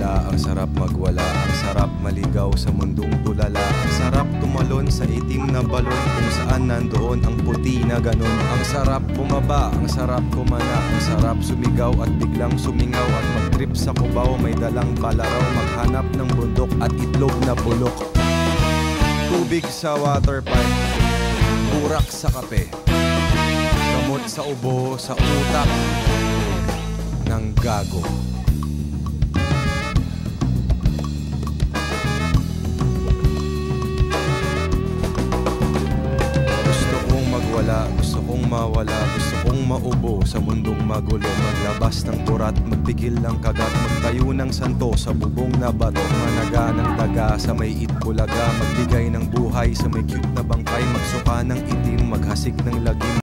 magwala, ang sarap magwala. Ang sarap maligaw sa mundong tulala. Ang sarap tumalon sa itim na balon, kung saan nandoon ang puti na ganon. Ang sarap bumaba, ang sarap kumana. Ang sarap sumigaw at biglang sumingaw, at mag-trip sa Cubao, may dalang palaraw. Maghanap ng bundok at itlog na bulok. Tubig sa water pipe, burak sa kape, gamot sa ubo, sa utak ng gago. Gusto kong magwala, gusto kong mawala, gusto kong maubo sa mundong magulo. Maglabas ng turat, magpigil ng kagat, magtayo ng santo sa bubong na bato. Managa ng daga sa may itbulaga, magbigay ng buhay sa may cute na bangkay. Magsuka ng itim, maghasik ng lagim.